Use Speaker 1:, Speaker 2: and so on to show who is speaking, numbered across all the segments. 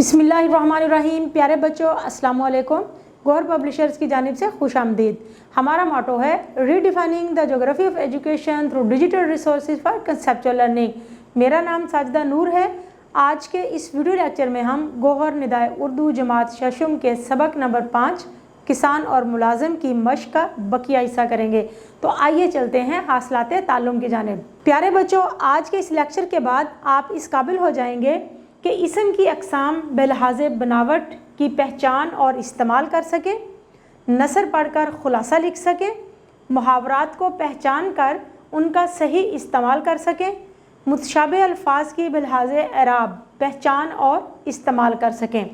Speaker 1: बिस्मिल्लाहिर्रहमानिर्रहीम। प्यारे बच्चों, अस्सलाम वालेकुम। गौहर पब्लिशर्स की जानिब से खुश आमदीद। हमारा मोटो है redefining the geography of education through digital resources for conceptual learning. मेरा नाम साजिदा नूर है। आज के इस वीडियो लेक्चर में हम गौहर निदाए उर्दू जमात शशुम के सबक नंबर 5 किसान और मुलाजिम की मश्क का बकिया हिस्सा करेंगे। तो आइए चलते हैं हासिलाते ताल्लुम की जानिब। प्यारे बच्चों, आज के इस लेक्चर के बाद आप इस काबिल हो जाएंगे कि इसम की अक़साम बेलहाज़े बनावट की पहचान और इस्तेमाल कर सकें, नसर पढ़कर खुलासा लिख सकें, मुहावरात को पहचान कर उनका सही इस्तेमाल कर सकें, मुतशाबे अल्फाज की बेलहाज़े एराब पहचान और इस्तेमाल कर सकें।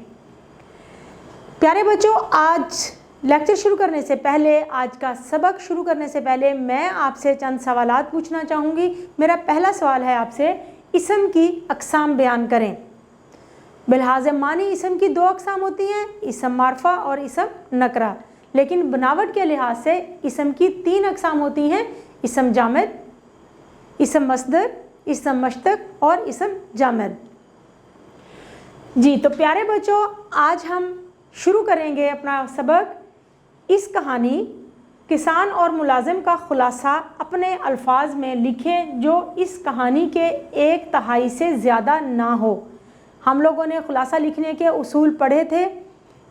Speaker 1: प्यारे बच्चों, आज लेक्चर शुरू करने से पहले, आज का सबक शुरू करने से पहले मैं आपसे चंद सवालात पूछना चाहूँगी। मेरा पहला सवाल है आपसे, इसम की अक़साम बयान करें। बिलहाज़े मानी इसम की 2 अक़साम होती हैं, इसम मारफा और इसम नकरा। लेकिन बनावट के लिहाज से इसम की 3 अक़साम होती हैं, इसम जामिद, इसम मस्दर, इसम मश्तक और इसम जामिद। जी तो प्यारे बच्चों, आज हम शुरू करेंगे अपना सबक। इस कहानी किसान और मुलाजिम का खुलासा अपने अल्फाज में लिखें जो इस कहानी के 1/3 से ज़्यादा ना हो। हम लोगों ने खुलासा लिखने के उसूल पढ़े थे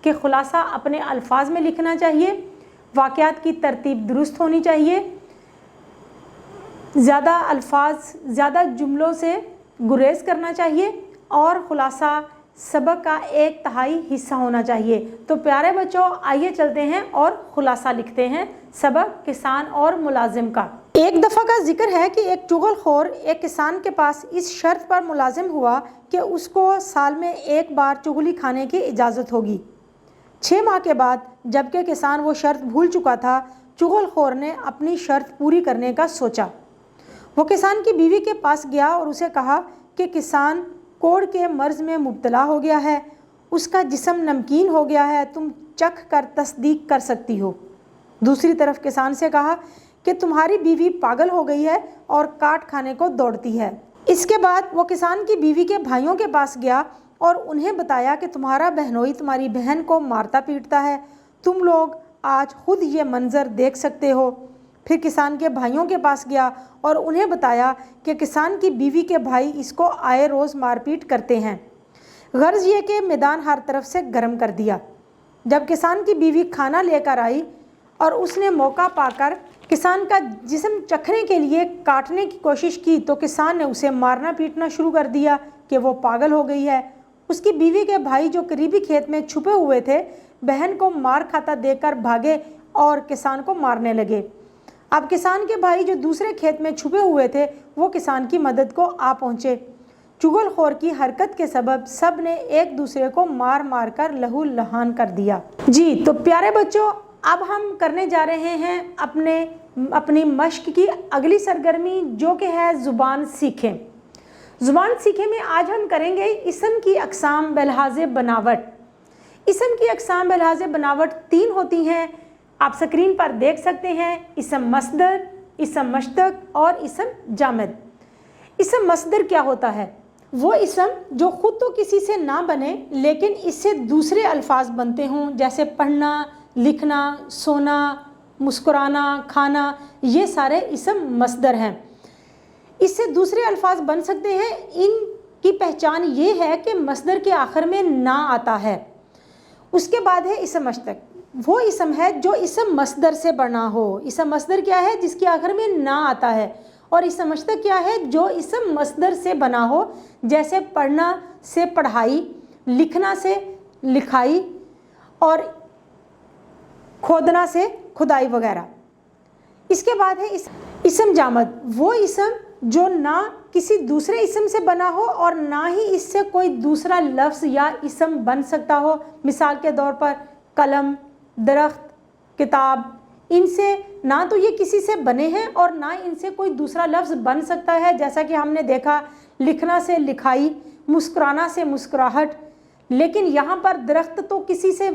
Speaker 1: कि खुलासा अपने अल्फाज में लिखना चाहिए, वाक़यात की तरतीब दुरुस्त होनी चाहिए, ज़्यादा अल्फाज, ज़्यादा जुमलों से गुरेज करना चाहिए और खुलासा सबक का 1/3 हिस्सा होना चाहिए। तो प्यारे बच्चों, आइए चलते हैं और खुलासा लिखते हैं सबक किसान और मुलाजिम का। एक दफ़ा का जिक्र है कि एक चुगलखोर एक किसान के पास इस शर्त पर मुलाजिम हुआ कि उसको साल में 1 बार चुगली खाने की इजाज़त होगी। 6 माह के बाद, जबकि किसान वो शर्त भूल चुका था, चुगलखोर ने अपनी शर्त पूरी करने का सोचा। वो किसान की बीवी के पास गया और उसे कहा कि किसान कोढ़ के मर्ज में मुब्तला हो गया है, उसका जिस्म नमकीन हो गया है, तुम चख कर तस्दीक कर सकती हो। दूसरी तरफ किसान से कहा कि तुम्हारी बीवी पागल हो गई है और काट खाने को दौड़ती है। इसके बाद वो किसान की बीवी के भाइयों के पास गया और उन्हें बताया कि तुम्हारा बहनोई तुम्हारी बहन को मारता पीटता है, तुम लोग आज खुद ये मंजर देख सकते हो। फिर किसान के भाइयों के पास गया और उन्हें बताया कि किसान की बीवी के भाई इसको आए रोज़ मारपीट करते हैं। गर्ज ये कि मैदान हर तरफ से गर्म कर दिया। जब किसान की बीवी खाना लेकर आई और उसने मौका पाकर किसान का जिस्म चखने के लिए काटने की कोशिश की, तो किसान ने उसे मारना पीटना शुरू कर दिया कि वो पागल हो गई है। उसकी बीवी के भाई जो करीबी खेत में छुपे हुए थे, बहन को मार खाता देखकर भागे और किसान को मारने लगे। अब किसान के भाई जो दूसरे खेत में छुपे हुए थे, वो किसान की मदद को आ पहुँचे। चुगलखोर की हरकत के सबब सब ने एक दूसरे को मार मार कर लहू लहान कर दिया। जी तो प्यारे बच्चों, अब हम करने जा रहे हैं अपनी मश्क की अगली सरगर्मी, जो कि है ज़ुबान सीखें। ज़ुबान सीखें में आज हम करेंगे इसम की अक़साम बेलहाज़े बनावट। इसम की अक़साम बेलहाज़े बनावट 3 होती हैं, आप स्क्रीन पर देख सकते हैं। इसम मस्दर, इसम मश्तक और इसम जामिद। इसम मस्दर क्या होता है? वो इसम जो ख़ुद तो किसी से ना बने लेकिन इससे दूसरे अल्फाज बनते हों, जैसे पढ़ना, लिखना, सोना, मुस्कुराना, खाना, ये सारे इसम मस्दर हैं। इससे दूसरे अल्फाज बन सकते हैं। इनकी पहचान ये है कि मस्दर के आखिर में ना आता है। उसके बाद है इसम मश्तक। वो इसम है जो इसम मस्दर से बना हो। इसम मस्दर क्या है? जिसके आखिर में ना आता है। और इसम मश्तक क्या है? जो इसम मस्दर से बना हो, जैसे पढ़ना से पढ़ाई, लिखना से लिखाई और खोदना से खुदाई वगैरह। इसके बाद है इसम जामद। वो इसम जो ना किसी दूसरे इसम से बना हो और ना ही इससे कोई दूसरा लफ्ज़ या इसम बन सकता हो। मिसाल के तौर पर कलम, दरख्त, किताब, इनसे ना तो ये किसी से बने हैं और ना इनसे कोई दूसरा लफ्ज़ बन सकता है। जैसा कि हमने देखा, लिखना से लिखाई, मुस्कुराना से मुस्कुराहट। लेकिन यहाँ पर दरख्त तो किसी से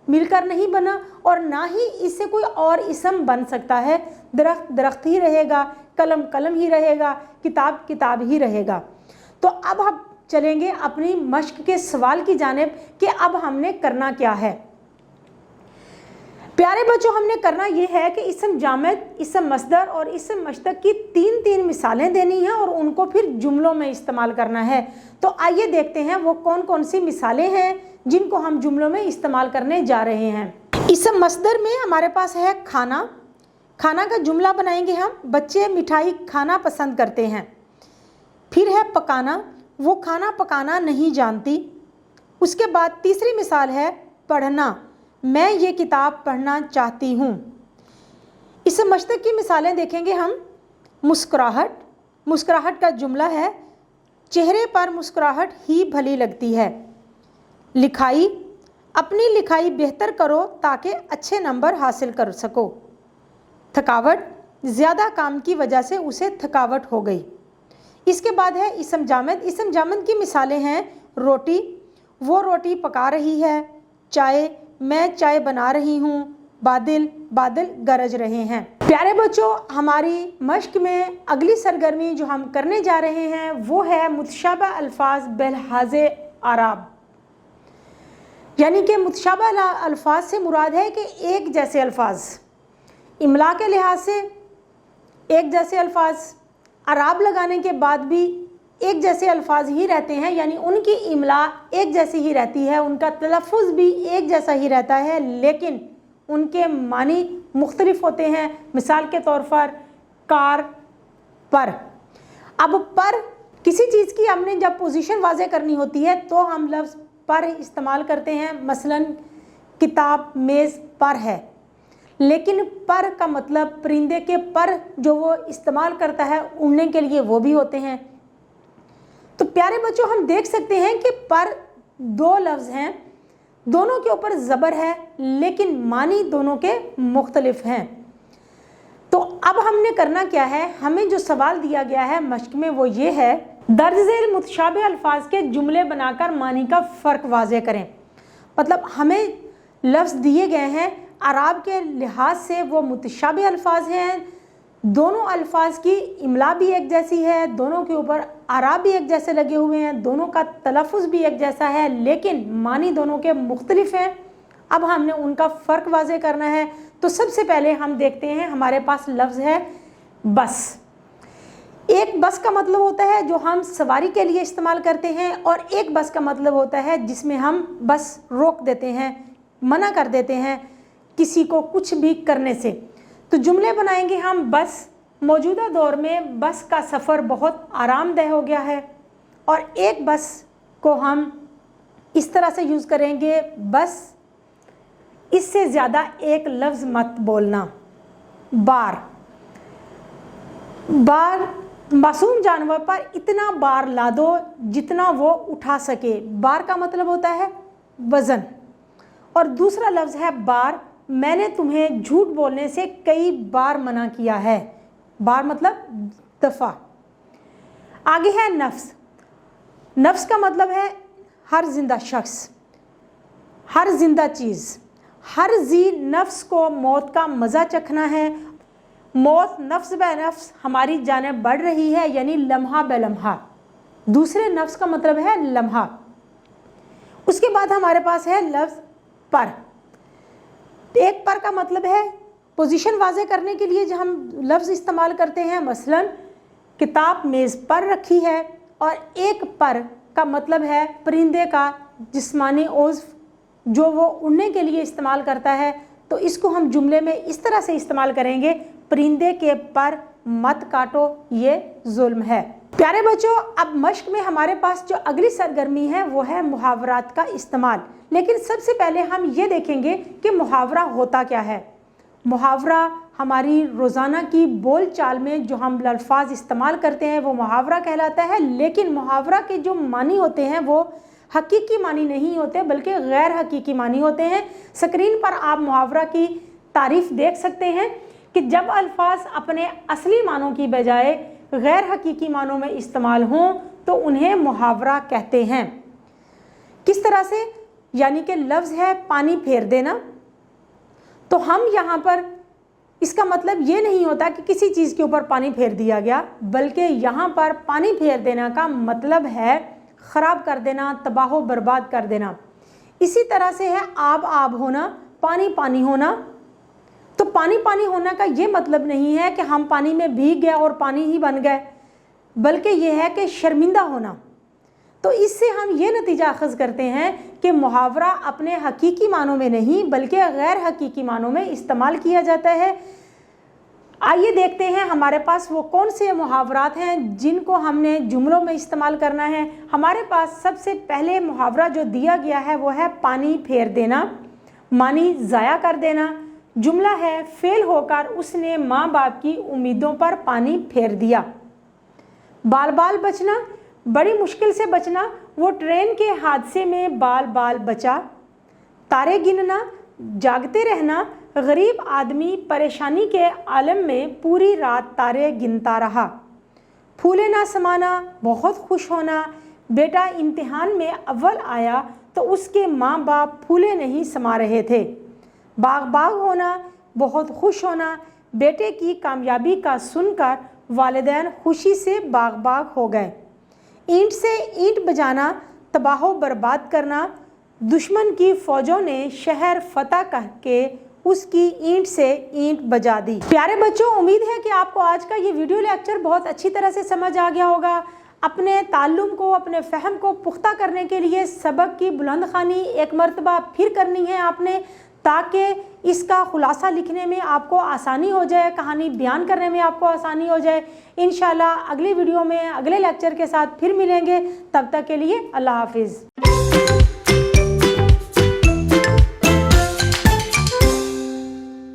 Speaker 1: मिलकर नहीं बना और ना ही इससे कोई और इसम बन सकता है। दरख्त दरख्त ही रहेगा, कलम कलम ही रहेगा, किताब किताब ही रहेगा। तो अब चलेंगे अपनी मश्क के सवाल की जानिब कि अब हमने करना क्या है। प्यारे बच्चों, हमने करना ये है कि इसम जामिद, इसम मस्दर और इसम मश्तक की तीन तीन मिसालें देनी हैं और उनको फिर जुमलों में इस्तेमाल करना है। तो आइए देखते हैं वो कौन कौन सी मिसालें हैं जिनको हम जुमलों में इस्तेमाल करने जा रहे हैं। इसम मस्दर में हमारे पास है खाना। खाना का जुमला बनाएंगे हम, बच्चे मिठाई खाना पसंद करते हैं। फिर है पकाना, वो खाना पकाना नहीं जानती। उसके बाद तीसरी मिसाल है पढ़ना, मैं ये किताब पढ़ना चाहती हूँ। इस मश्तक की मिसालें देखेंगे हम। मुस्कुराहट, मुस्कुराहट का जुमला है चेहरे पर मुस्कुराहट ही भली लगती है। लिखाई, अपनी लिखाई बेहतर करो ताकि अच्छे नंबर हासिल कर सको। थकावट, ज़्यादा काम की वजह से उसे थकावट हो गई। इसके बाद है इसम जामिद। इसम जामिद की मिसालें हैं रोटी, वो रोटी पका रही है। चाय, मैं चाय बना रही हूँ। बादल, बादल गरज रहे हैं। प्यारे बच्चों, हमारी मश्क में अगली सरगर्मी जो हम करने जा रहे हैं वो है मुतशाबा अल्फाज बिलहाज़े आराब। यानी कि मुतशाबा अल्फाज से मुराद है कि एक जैसे अल्फाज, इमला के लिहाज से एक जैसे अल्फाज, आराब लगाने के बाद भी एक जैसे अल्फाज ही रहते हैं, यानी उनकी इमला एक जैसी ही रहती है, उनका तलफ़ुज़ भी एक जैसा ही रहता है, लेकिन उनके मानी मुख्तलिफ होते हैं। मिसाल के तौर पर कार, पर। अब पर किसी चीज़ की हमने जब पोजीशन वाज़े करनी होती है तो हम लफ्ज़ पर इस्तेमाल करते हैं। मसलन किताब मेज़ पर है, लेकिन पर का मतलब परिंदे के पर जो वो इस्तेमाल करता है उड़ने के लिए वो भी होते हैं। तो प्यारे बच्चों, हम देख सकते हैं कि पर दो लफ्ज़ हैं, दोनों के ऊपर ज़बर है, लेकिन मानी दोनों के मुख्तलिफ हैं। तो अब हमने करना क्या है, हमें जो सवाल दिया गया है मश्क में वो ये है, दर्ज झेल मुतशाबे अल्फाज के जुमले बनाकर मानी का फ़र्क वाज़े करें। मतलब हमें लफ्ज़ दिए गए हैं, अराब के लिहाज से वो मुतशाबे अल्फाज हैं, दोनों अल्फाज की इमला भी एक जैसी है, दोनों के ऊपर आराब भी एक जैसे लगे हुए हैं, दोनों का तलफ़ुज़ भी एक जैसा है, लेकिन मानी दोनों के मुख्तलिफ हैं। अब हमने उनका फ़र्क वाज़े करना है। तो सबसे पहले हम देखते हैं, हमारे पास लफ्ज़ है बस। एक बस का मतलब होता है जो हम सवारी के लिए इस्तेमाल करते हैं, और एक बस का मतलब होता है जिसमें हम बस रोक देते हैं, मना कर देते हैं किसी को कुछ भी करने से। तो जुमले बनाएंगे हम बस। मौजूदा दौर में बस का सफ़र बहुत आरामदेह हो गया है, और एक बस को हम इस तरह से यूज़ करेंगे, बस इससे ज़्यादा एक लफ्ज़ मत बोलना। बार, बार मासूम जानवर पर इतना बार ला दो जितना वो उठा सके। बार का मतलब होता है वज़न। और दूसरा लफ्ज़ है बार, मैंने तुम्हें झूठ बोलने से कई बार मना किया है। बार मतलब दफ़ा। आगे है नफ्स। नफ्स का मतलब है हर जिंदा शख्स, हर जिंदा चीज़। हर जी नफ्स को मौत का मज़ा चखना है। मौत नफ्स ब नफ्स हमारी जानिब बढ़ रही है, यानी लम्हा ब लम्हा। दूसरे नफ्स का मतलब है लम्हा। उसके बाद हमारे पास है लफ्ज़ पर। एक पर का मतलब है पोजीशन वाज़े करने के लिए जो हम लफ्ज़ इस्तेमाल करते हैं। मसलन किताब मेज़ पर रखी है, और एक पर का मतलब है परिंदे का जिस्मानी उज़्व जो वो उड़ने के लिए इस्तेमाल करता है। तो इसको हम जुमले में इस तरह से इस्तेमाल करेंगे, परिंदे के पर मत काटो, ये जुल्म है। प्यारे बच्चों, अब मश्क में हमारे पास जो अगली सरगर्मी है वो है मुहावरात का इस्तेमाल। लेकिन सबसे पहले हम ये देखेंगे कि मुहावरा होता क्या है। मुहावरा हमारी रोज़ाना की बोल चाल में जो हम अल्फाज इस्तेमाल करते हैं वो मुहावरा कहलाता है। लेकिन मुहावरा के जो मानी होते हैं वो हकीकी मानी नहीं होते, बल्कि गैर हकीकी मानी होते हैं। स्क्रीन पर आप मुहावरा की तारीफ़ देख सकते हैं कि जब अल्फाज अपने असली मानों की बजाय गैर हकीकी मानों में इस्तेमाल हों तो उन्हें मुहावरा कहते हैं। किस तरह से, यानी कि लफ्ज़ है पानी फेर देना, तो हम यहाँ पर इसका मतलब ये नहीं होता कि किसी चीज़ के ऊपर पानी फेर दिया गया, बल्कि यहाँ पर पानी फेर देना का मतलब है خراب کر دینا، تباہ و برباد کر دینا۔ اسی طرح سے ہے آب ہونا، پانی پانی ہونا۔ تو پانی پانی ہونا کا یہ مطلب نہیں ہے کہ ہم پانی میں بھیگ گئے اور پانی ہی بن گئے، بلکہ یہ ہے کہ شرمندہ ہونا۔ تو اس سے ہم یہ نتیجہ اخذ کرتے ہیں کہ محاورہ اپنے حقیقی معنوں میں نہیں بلکہ غیر حقیقی معنوں میں استعمال کیا جاتا ہے۔ آئیے دیکھتے ہیں ہمارے پاس وہ کون سے محاورات ہیں جن کو ہم نے جملوں میں استعمال کرنا ہے۔ ہمارے پاس سب سے پہلے محاورہ جو دیا گیا ہے وہ ہے پانی پھیر دینا، مانی ضائع کر دینا۔ جملہ ہے فیل ہو کر اس نے ماں باپ کی امیدوں پر پانی پھیر دیا۔ بال بال بچنا، بڑی مشکل سے بچنا، وہ ٹرین کے حادثے میں بال بال بچا۔ تارے گننا، جاگتے رہنا، غریب آدمی پریشانی کے عالم میں پوری رات تارے گنتا رہا۔ پھولے نہ سمانا، بہت خوش ہونا، بیٹا امتحان میں اول آیا تو اس کے ماں باپ پھولے نہیں سما رہے تھے۔ باغ باغ ہونا، بہت خوش ہونا، بیٹے کی کامیابی کا سن کر والدین خوشی سے باغ باغ ہو گئے۔ اینٹ سے اینٹ بجانا، تباہ و برباد کرنا، دشمن کی فوجوں نے شہر فتح کر کے اس کی اینٹ سے اینٹ بجا دی۔ پیارے بچوں، امید ہے کہ آپ کو آج کا یہ ویڈیو لیکچر بہت اچھی طرح سے سمجھ آ گیا ہوگا۔ اپنے تعلم کو، اپنے فہم کو پختہ کرنے کے لیے سبق کی بلند خوانی ایک مرتبہ پھر کرنی ہے آپ نے، تاکہ اس کا خلاصہ لکھنے میں آپ کو آسانی ہو جائے، کہانی بیان کرنے میں آپ کو آسانی ہو جائے۔ انشاءاللہ اگلی ویڈیو میں اگلے لیکچر کے ساتھ پھر ملیں گے، تب تک کے لیے اللہ حافظ۔